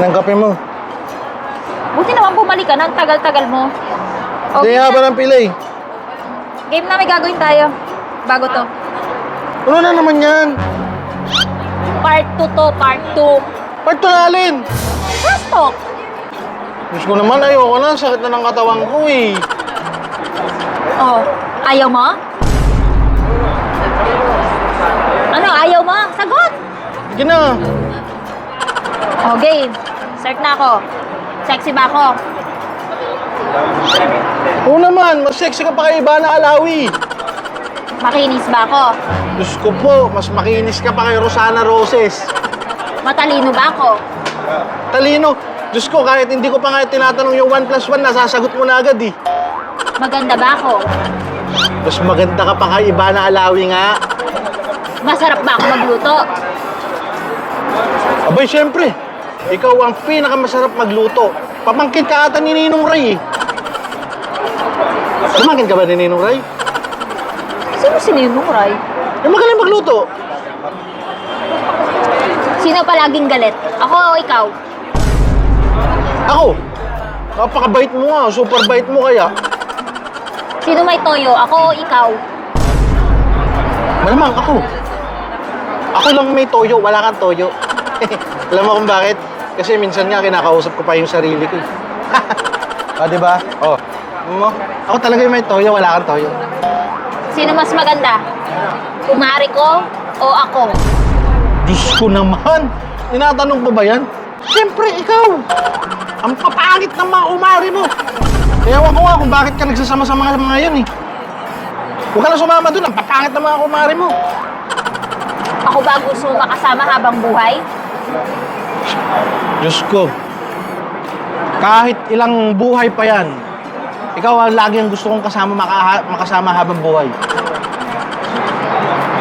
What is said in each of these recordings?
ng kape mo. Buti naman bumalik ka na, ang tagal-tagal mo. Hindi nga ba ng pila eh. Game na may gagawin tayo. Bago to. Ano na naman yan? Part 2 to, part 2. Part 2 na alin? First talk. Diyos ko naman, ayoko na. Sakit na ng katawan ko eh. Oh, ayaw mo? Ano, ayaw mo? Sagot! Sige na. Oh, game. Start na ako. Sexy ba ako? Oo naman, mas sexy ka pa kay Ivana Alawi. Makinis ba ako? Diyos ko po, mas makinis ka pa kay Rosana Roses. Matalino ba ako? Talino. Diyos ko, kahit hindi ko pa nga tinatanong yung 1+1, nasasagot mo na agad eh. Maganda ba ako? Mas maganda ka pa kay Ivana Alawi nga. Masarap ba ako magluto? Abay, syempre. Ikaw ang pinakamasarap magluto. Pamangkin ka ata ni Ninong Ray eh. Pamangkin ka ba ni Ninong Ray? Sino si Ninong Ray? Yung magaling magluto. Sino palaging galit? Ako o ikaw? Ako. Napakabait mo nga. Super bait mo kaya. Sino may toyo? Ako o ikaw? Malamang ako. Ako lang may toyo. Wala kang toyo. Alam mo kung bakit? Kasi minsan nga kinakausap ko pa yung sarili ko. Ah, di ba? Oh. Mo, ako talaga yung may toyo, wala kang toyo. Sino mas maganda? Kumari ko o ako? Diyos ko naman. Tinatanong ko ba yan? Siyempre, ikaw. Ang papangit ng mga umari mo. Ewan ko nga kung bakit ka nagsasama sa mga yan eh. Huwag ka na sumama dun. Ang papangit ng mga umari mo. Ako ba gusto makasama habang buhay? Diyos ko. Kahit ilang buhay pa yan, ikaw ang lagi ang gusto kong kasama makasama habang buhay.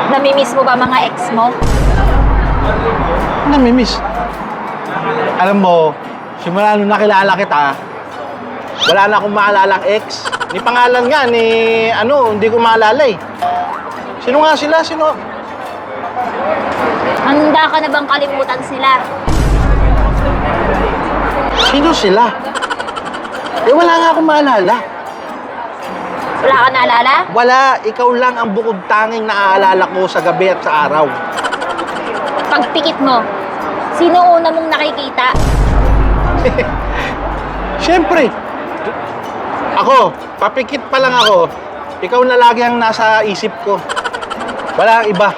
Namimiss mo ba mga ex mo? Namimiss. Alam mo, simula nung nakilala kita, wala na akong maalalang ex. Ni pangalan nga, hindi ko maalala eh. Sino nga sila? Sino? Handa ka na bang kalimutan sila? Sino sila? Eh, wala nga akong maalala. Wala ka naalala? Wala. Ikaw lang ang bukod tanging naaalala ko sa gabi at sa araw. Pagpikit mo, sino una mong nakikita? Siyempre. Ako, papikit pa lang ako. Ikaw na lagi ang nasa isip ko. Wala iba.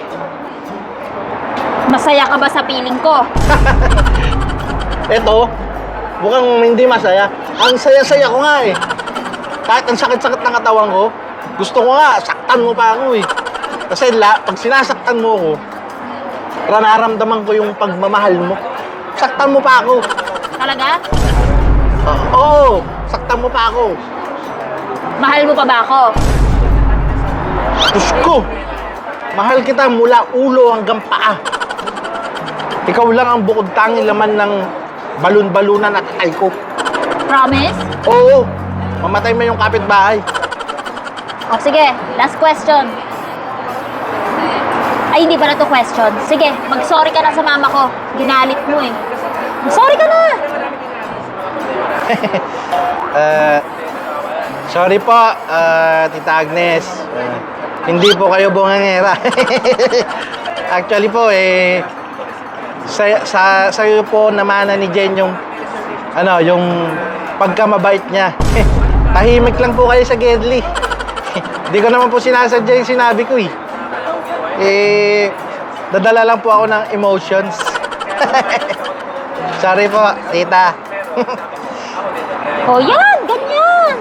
Masaya ka ba sa piling ko? Eto, mukhang hindi masaya. Ang saya-saya ko nga eh. Kahit ang sakit-sakit ng katawan ko, gusto ko nga, saktan mo pa ako eh. Kasi pag sinasaktan mo ako, nararamdaman ko yung pagmamahal mo. Saktan mo pa ako. Talaga? Oo, saktan mo pa ako. Mahal mo pa ba ako? Diyos ko, mahal kita mula ulo hanggang paa. Ikaw lang ang bukod tanging laman ng balon-balunan at ay ko. Promise? Oo, mamatay mo yung kapitbahay. O sige, last question. Ay, hindi pala to question. Sige, mag-sorry ka na sa mama ko. Ginalit mo eh. Mag-sorry ka na! Sorry po, Tita Agnes. Hindi po kayo bungangera. Actually po, sa'yo po namana ni Jen yung pagkamabait niya. Tahimik lang po kayo sa Gedli. Hindi ko naman po sinasadya yung sinabi ko eh. Dadala lang po ako ng emotions. Sorry po, tita. O yan, ganyan!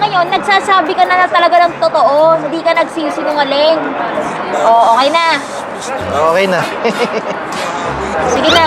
Ngayon, nagsasabi ka na talaga ng totoo. Hindi ka nagsisinungaling. O, okay na. Okay na. Sige na.